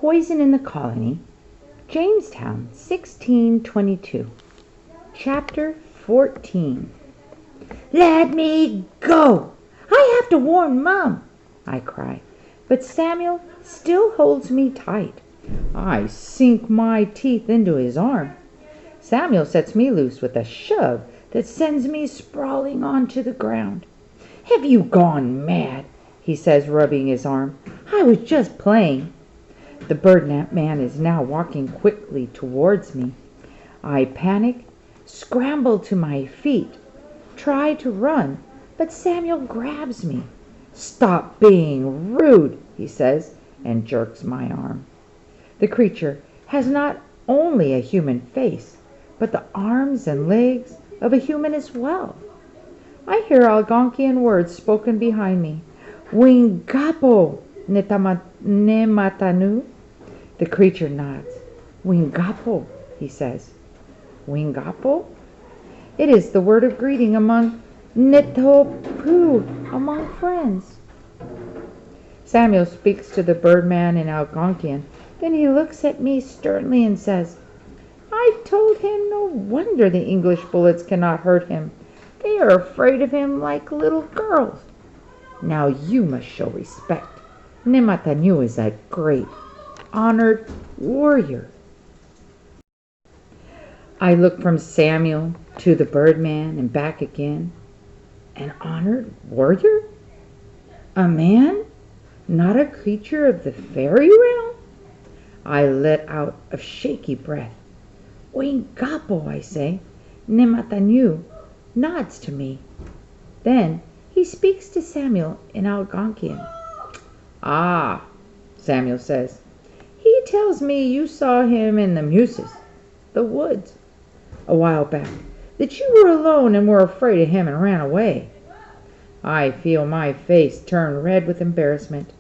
Poison in the Colony, Jamestown, 1622. Chapter 14. "Let me go! I have to warn Mom!" I cry, but Samuel still holds me tight. I sink my teeth into his arm. Samuel sets me loose with a shove that sends me sprawling onto the ground. "Have you gone mad?" he says, rubbing his arm. "I was just playing." The Birdman is now walking quickly towards me. I panic, scramble to my feet, try to run, but Samuel grabs me. "Stop being rude," he says, and jerks my arm. The creature has not only a human face, but the arms and legs of a human as well. I hear Algonquian words spoken behind me. "Wingapo nematanu." The creature nods. "Wingapo," he says. Wingapo? It is the word of greeting among Netopu, among friends. Samuel speaks to the Birdman in Algonquian. Then he looks at me sternly and says, "I told him no wonder the English bullets cannot hurt him. They are afraid of him like little girls. Now you must show respect. Nematanu is a great, honored warrior." I look from Samuel to the Birdman and back again. An honored warrior? A man? Not a creature of the fairy realm? I let out a shaky breath. "Wingapo," I say. Nematanu nods to me. Then he speaks to Samuel in Algonquian. "Ah," Samuel says. "He tells me you saw him in the Muses, the woods, a while back, that you were alone and were afraid of him and ran away." I feel my face turn red with embarrassment.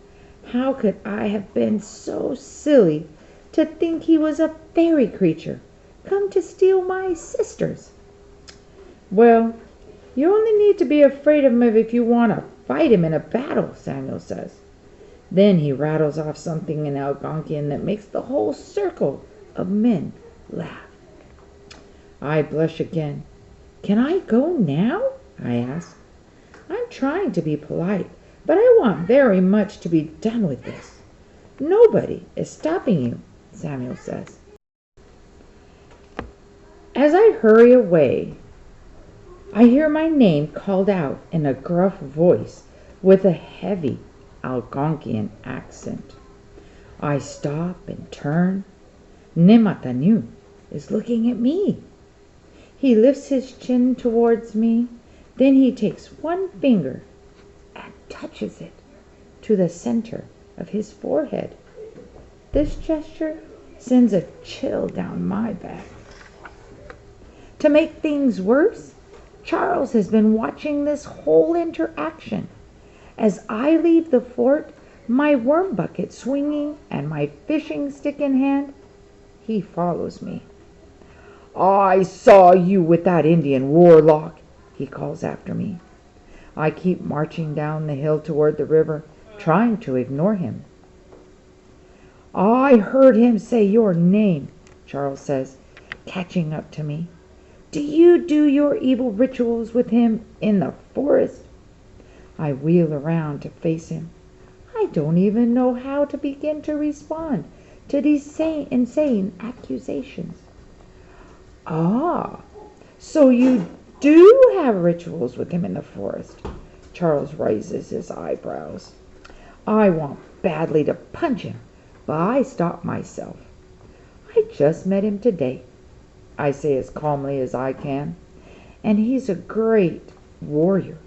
How could I have been so silly to think he was a fairy creature come to steal my sisters? "Well, you only need to be afraid of him if you want to fight him in a battle," Samuel says. Then he rattles off something in Algonquian that makes the whole circle of men laugh. I blush again. "Can I go now?" I ask. I'm trying to be polite, but I want very much to be done with this. "Nobody is stopping you," Samuel says. As I hurry away, I hear my name called out in a gruff voice with a heavy Algonquian accent. I stop and turn. Nematanu is looking at me. He lifts his chin towards me. Then he takes one finger and touches it to the center of his forehead. This gesture sends a chill down my back. To make things worse, Charles has been watching this whole interaction. As I leave the fort, my worm bucket swinging and my fishing stick in hand, he follows me. "I saw you with that Indian warlock," he calls after me. I keep marching down the hill toward the river, trying to ignore him. "I heard him say your name," Charles says, catching up to me. "Do you do your evil rituals with him in the forest?" I wheel around to face him. I don't even know how to begin to respond to these insane accusations. "Ah, so you do have rituals with him in the forest?" Charles raises his eyebrows. I want badly to punch him, but I stop myself. "I just met him today," I say as calmly as I can, "and he's a great warrior,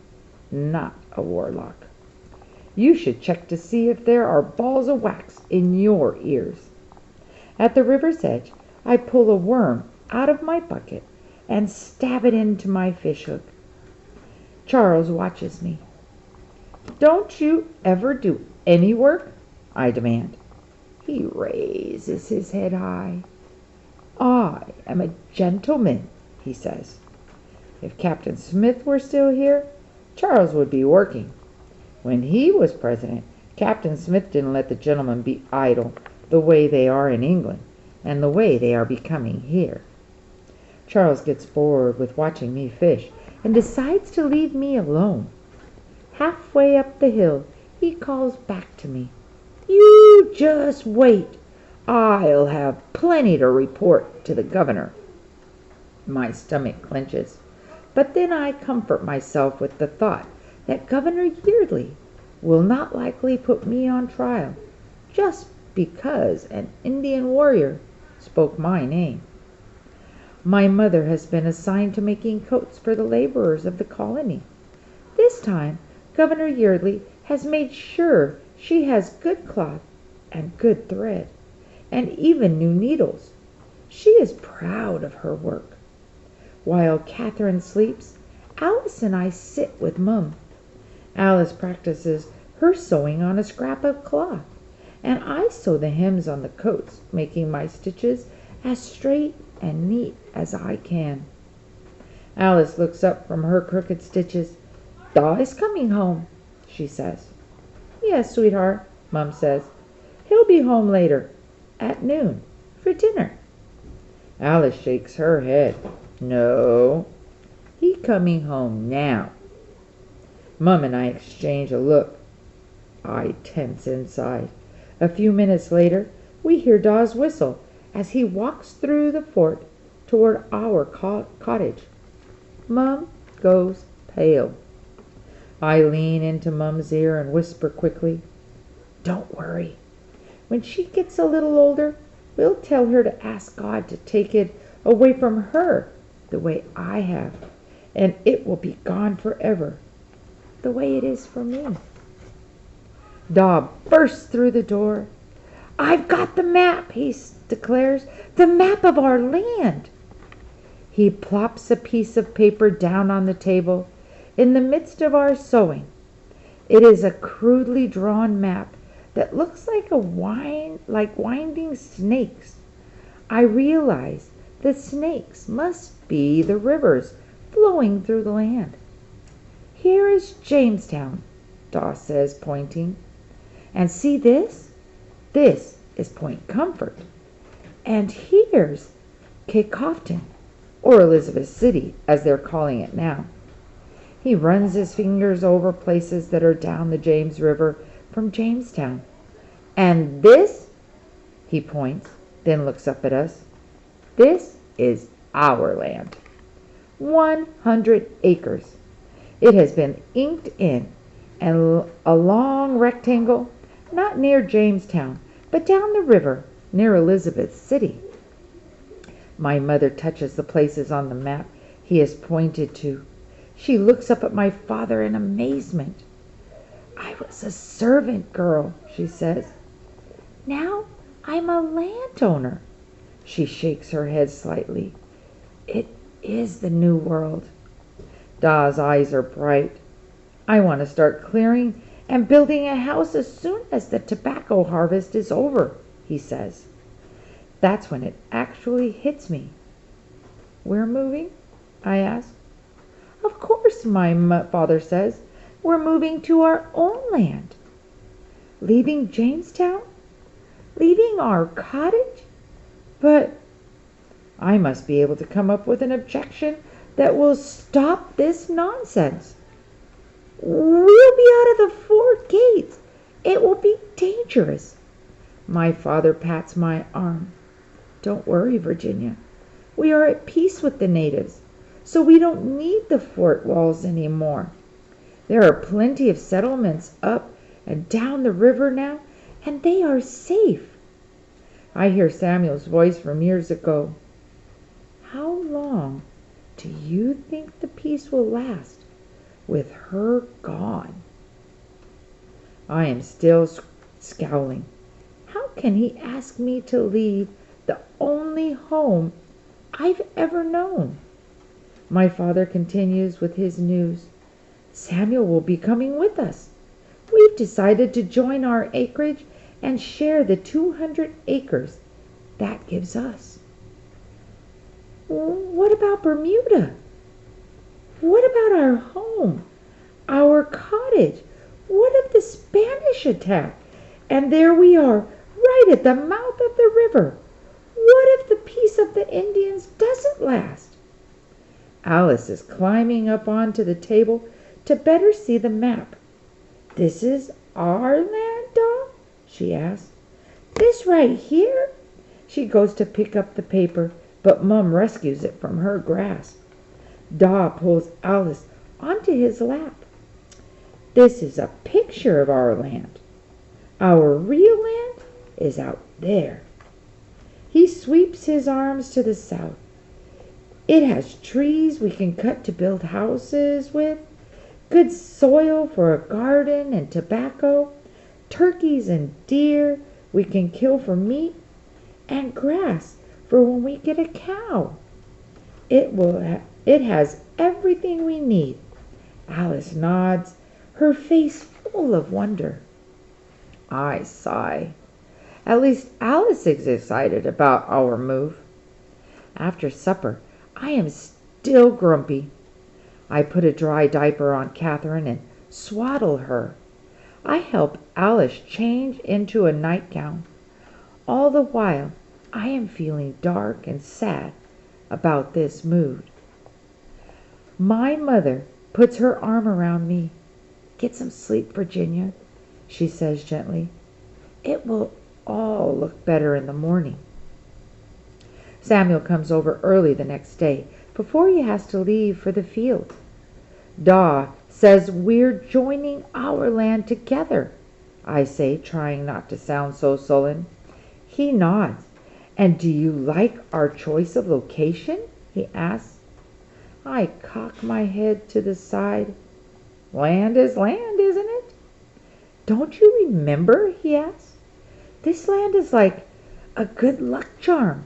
not a warlock. You should check to see if there are balls of wax in your ears." At the river's edge, I pull a worm out of my bucket and stab it into my fishhook. Charles watches me. "Don't you ever do any work?" I demand. He raises his head high. "I am a gentleman," he says. If Captain Smith were still here, Charles would be working. When he was president, Captain Smith didn't let the gentleman be idle. the way they are in England, and the way they are becoming here. Charles gets bored with watching me fish and decides to leave me alone. Halfway up the hill, he calls back to me. "You just wait. I'll have plenty to report to the governor." My stomach clenches, but then I comfort myself with the thought that Governor Yeardley will not likely put me on trial just because an Indian warrior spoke my name. My mother has been assigned to making coats for the laborers of the colony. This time, Governor Yeardley has made sure she has good cloth and good thread, and even new needles. She is proud of her work. While Catherine sleeps, Alice and I sit with Mum. Alice practices her sewing on a scrap of cloth, and I sew the hems on the coats, making my stitches as straight and neat as I can. Alice looks up from her crooked stitches. "Daw is coming home," she says. "Yes, sweetheart," Mum says. "He'll be home later, at noon, for dinner." Alice shakes her head. "No, he coming home now." Mum and I exchange a look. I tense inside. A few minutes later, we hear Dawes whistle as he walks through the fort toward our cottage. Mum goes pale. I lean into Mum's ear and whisper quickly, "Don't worry. When she gets a little older, we'll tell her to ask God to take it away from her the way I have, and it will be gone forever, the way it is for me." Daw bursts through the door. "I've got the map," he declares, "the map of our land." He plops a piece of paper down on the table in the midst of our sewing. It is a crudely drawn map that looks like winding snakes. I realize the snakes must be the rivers flowing through the land. "Here is Jamestown," Daw says, pointing. "And see this? This is Point Comfort. And here's Kickhofton, or Elizabeth City, as they're calling it now." He runs his fingers over places that are down the James River from Jamestown. "And this," he points, then looks up at us, "this is our land. 100 acres. It has been inked in, and a long rectangle, not near Jamestown, but down the river near Elizabeth City." My mother touches the places on the map he has pointed to. She looks up at my father in amazement. "I was a servant girl," she says. "Now I'm a landowner." She shakes her head slightly. "It is the new world." Daw's eyes are bright. "I want to start clearing and building a house as soon as the tobacco harvest is over," he says. That's when it actually hits me. "We're moving?" I ask. "Of course," my father says. "We're moving to our own land." "Leaving Jamestown? Leaving our cottage? But I must be able to come up with an objection that will stop this nonsense. "We'll be out of the fort gates. It will be dangerous." My father pats my arm. "Don't worry, Virginia. We are at peace with the natives, so we don't need the fort walls anymore. There are plenty of settlements up and down the river now, and they are safe." I hear Samuel's voice from years ago. "How long do you think the peace will last with her gone?" I am still scowling. How can he ask me to leave the only home I've ever known? My father continues with his news. "Samuel will be coming with us. We've decided to join our acreage and share the 200 acres that gives us." "What about Bermuda? What about our home, our cottage? What of the Spanish attack? And there we are, right right at the mouth of the river. What if the peace of the Indians doesn't last? Alice is climbing up onto the table to better see the map. This is our land, Daw? She asks. This right here? She goes to pick up the paper, but Mum rescues it from her grasp. Daw pulls Alice onto his lap. This is a picture of our land. Our real land is out there. He sweeps his arms to the south. It has trees we can cut to build houses with, good soil for a garden and tobacco, turkeys and deer we can kill for meat, and grass for when we get a cow. It has everything we need. Alice nods, her face full of wonder. I sigh. At least Alice is excited about our move. After supper, I am still grumpy. I put a dry diaper on Catherine and swaddle her. I help Alice change into a nightgown. All the while, I am feeling dark and sad about this mood. My mother puts her arm around me. Get some sleep, Virginia, she says gently. It will all look better in the morning. Samuel comes over early the next day, before he has to leave for the field. Daw says we're joining our land together, I say, trying not to sound so sullen. He nods. And do you like our choice of location? He asks. I cock my head to the side. Land is land, isn't it? Don't you remember? He asks. This land is like a good luck charm.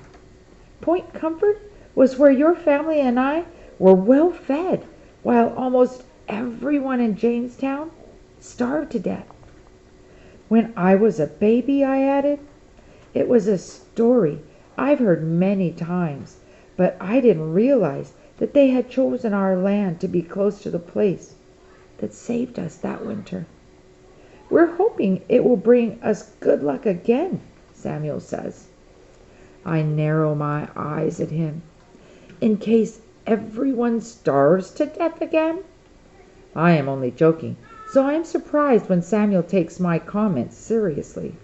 Point Comfort was where your family and I were well fed, while almost everyone in Jamestown starved to death. When I was a baby, I added, it was a story I've heard many times, but I didn't realize that they had chosen our land to be close to the place that saved us that winter. We're hoping it will bring us good luck again, Samuel says. I narrow my eyes at him. In case everyone starves to death again? I am only joking, so I am surprised when Samuel takes my comments seriously.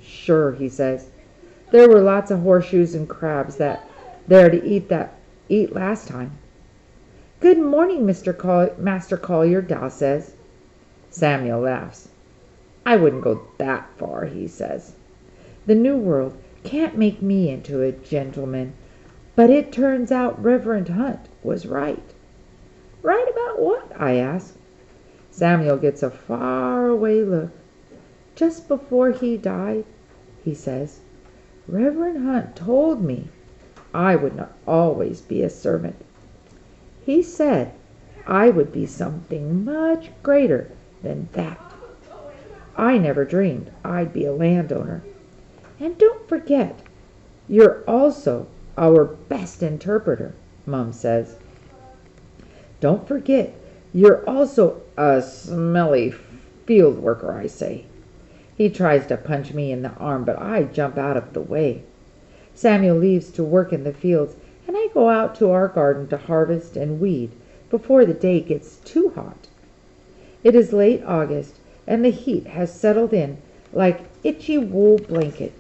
Sure, he says. There were lots of horseshoes and crabs there to eat last time. Good morning, Master Collier, Daw says. Samuel laughs. I wouldn't go that far, he says. The New World can't make me into a gentleman, but it turns out Reverend Hunt was right. Right about what? I ask. Samuel gets a far-away look. Just before he died, he says, Reverend Hunt told me I would not always be a servant. He said I would be something much greater than that. I never dreamed I'd be a landowner. And don't forget, you're also our best interpreter, Mum says. Don't forget, you're also a smelly field worker, I say. He tries to punch me in the arm, but I jump out of the way. Samuel leaves to work in the fields, and I go out to our garden to harvest and weed before the day gets too hot. It is late August, and the heat has settled in like itchy wool blanket.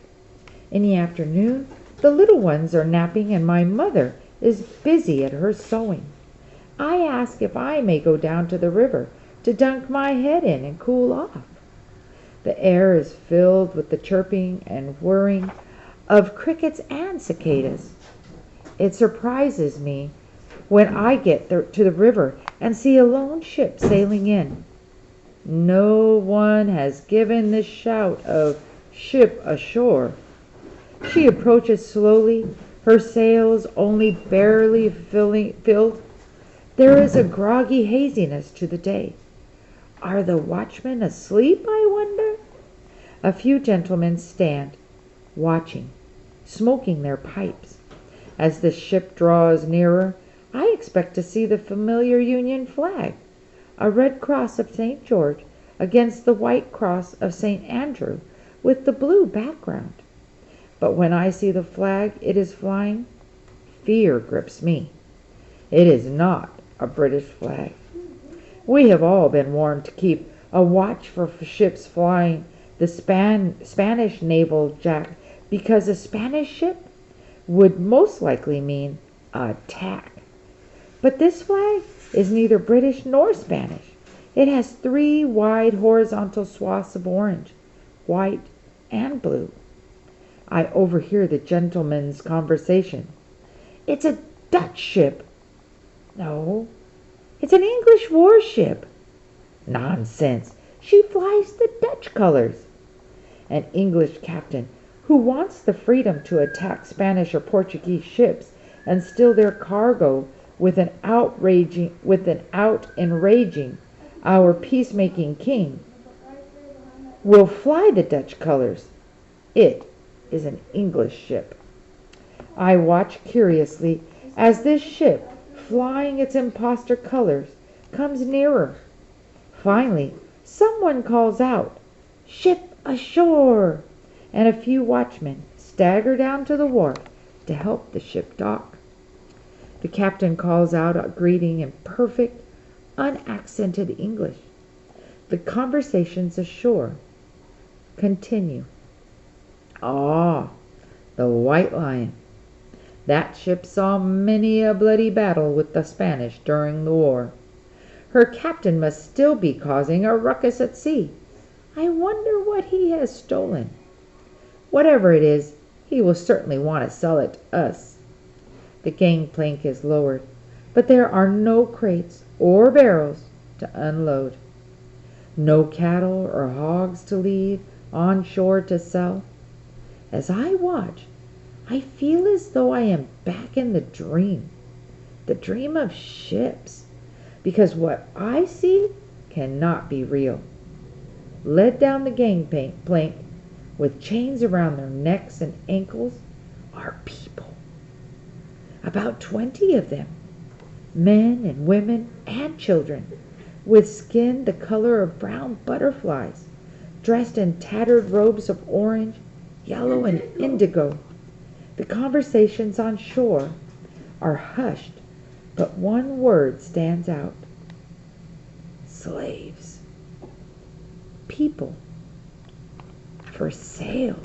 In the afternoon, the little ones are napping, and my mother is busy at her sewing. I ask if I may go down to the river to dunk my head in and cool off. The air is filled with the chirping and whirring of crickets and cicadas. It surprises me when I get to the river and see a lone ship sailing in. No one has given the shout of ship ashore. She approaches slowly, her sails only barely filled. There is a groggy haziness to the day. Are the watchmen asleep, I wonder? A few gentlemen stand, watching, smoking their pipes. As the ship draws nearer, I expect to see the familiar Union flag, a red cross of St. George against the white cross of St. Andrew, with the blue background. But when I see the flag it is flying, fear grips me. It is not a British flag. We have all been warned to keep a watch for ships flying the Spanish naval jack because a Spanish ship would most likely mean attack. But this flag is neither British nor Spanish. It has 3 wide horizontal swaths of orange, white, and blue. I overhear the gentlemen's conversation. It's a Dutch ship. No, it's an English warship. Nonsense. She flies the Dutch colors. An English captain who wants the freedom to attack Spanish or Portuguese ships and steal their cargo without enraging our peacemaking king will fly the Dutch colors. It is an English ship. I watch curiously as this ship, flying its impostor colors, comes nearer. Finally, someone calls out, "Ship ashore!" and a few watchmen stagger down to the wharf to help the ship dock. The captain calls out a greeting in perfect, unaccented English. The conversations ashore continue. Ah, the White Lion. That ship saw many a bloody battle with the Spanish during the war. Her captain must still be causing a ruckus at sea. I wonder what he has stolen. Whatever it is, he will certainly want to sell it to us. The gangplank is lowered, but there are no crates or barrels to unload. No cattle or hogs to leave on shore to sell. As I watch, I feel as though I am back in the dream of ships, because what I see cannot be real. Led down the gangplank with chains around their necks and ankles are people. About 20 of them, men and women and children, with skin the color of brown butterflies, dressed in tattered robes of orange, yellow, and indigo. The conversations on shore are hushed, but one word stands out. Slaves. People. For sale.